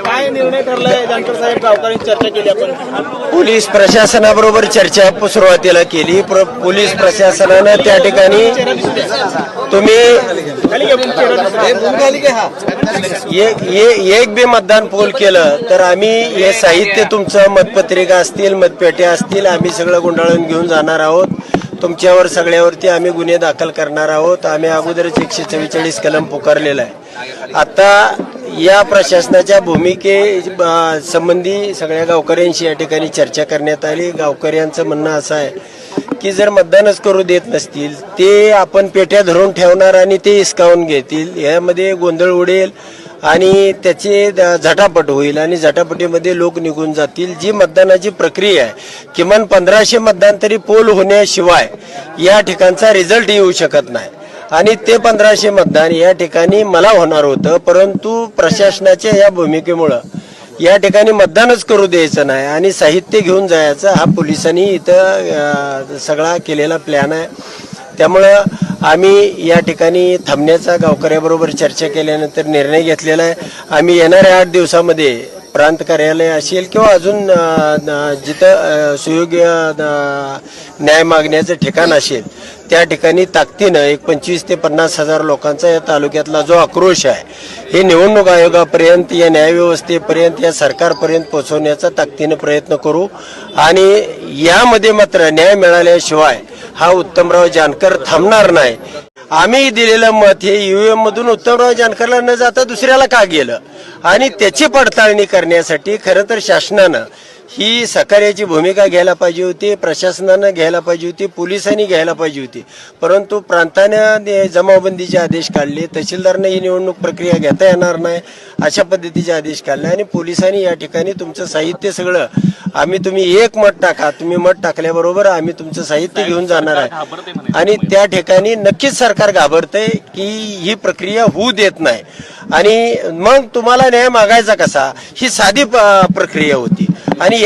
काय निर्णय ठरलाय जानकर साहेब? गावकऱ्यांची चर्चा केली आपण. पोलीस प्रशासनाबरोबर चर्चा सुरुवातीला केली. पोलीस प्रशासनानं त्या ठिकाणी तुम्ही एक बी मतदान पोल केलं तर आम्ही हे साहित्य तुमचं मतपत्रिका असतील मतपेट्या असतील आम्ही सगळं गुंडाळून घेऊन जाणार आहोत. तुमच्यावर सगळ्यावरती आम्ही गुन्हे दाखल करणार आहोत. आम्ही अगोदरच 144 कलम पुकारलेला आहे. आता या प्रशासनाच्या भूमिके संबंधी सगळ्या गावकऱ्यांशी या ठिकाणी चर्चा करण्यात आली. गावकऱ्यांचं म्हणणं असं आहे की जर मतदानच करू देत नसतील ते आपण पेट्या धरून ठेवणार आणि ते हिसकावून घेतील. यामध्ये गोंधळ उडेल आणि त्याचे झटापट होईल आणि झटापटीमध्ये लोक निघून जातील. जी मतदानाची प्रक्रिया आहे किमान 1500 मतदान तरी पोल होण्याशिवाय या ठिकाणचा रिझल्ट येऊ शकत नाही. आणि ते 1500 मतदान या ठिकाणी मला होणार होतं, परंतु प्रशासनाच्या या भूमिकेमुळं या ठिकाणी मतदानच करू द्यायचं नाही आणि साहित्य घेऊन जायचं हा पोलिसांनी इथं सगळा केलेला प्लॅन आहे. त्यामुळं आम्ही या ठिकाणी थांबण्याचा गावकऱ्याबरोबर चर्चा केल्यानंतर निर्णय घेतलेला आहे. आम्ही येणाऱ्या 8 दिवसामध्ये प्रांत कार्यालय असेल किंवा अजून जिथं सुयोग्य न्याय मागण्याचं ठिकाण असेल त्या ठिकाणी ताकदीनं 25,000 ते 50,000 लोकांचा या तालुक्यातला जो आक्रोश आहे हे निवडणूक आयोगापर्यंत या न्यायव्यवस्थेपर्यंत या सरकारपर्यंत पोहोचवण्याचा ताकदीनं प्रयत्न करू. आणि यामध्ये मात्र न्याय मिळाल्याशिवाय हा उत्तमराव जानकर थांबणार नाही. आम्ही दिलेलं मत हे ईव्हीएम मधून उत्तमराव जानकरला न जाता दुसऱ्याला का गेलं आणि त्याची पडताळणी करण्यासाठी खरं तर शासनानं ही सहकार्याची भूमिका घ्यायला पाहिजे होती, प्रशासनानं घ्यायला पाहिजे होती, पोलिसांनी घ्यायला पाहिजे होती. परंतु प्रांतानं जमावबंदीचे आदेश काढले, तहसीलदारनं ही निवडणूक प्रक्रिया घेता येणार नाही अशा पद्धतीचे आदेश काढले आणि पोलिसांनी या ठिकाणी तुमचं साहित्य सगळं तुम्ही एक मत टाका, तुम्ही मत टाकल्याबरोबर आम्ही तुमचं साहित्य घेऊन जाणार आहे आणि त्या ठिकाणी नक्कीच सरकार घाबरतंय की ही प्रक्रिया होऊ देत नाही. आणि मग तुम्हाला न्याय मागायचा कसा ही साधी प्रक्रिया होती आणि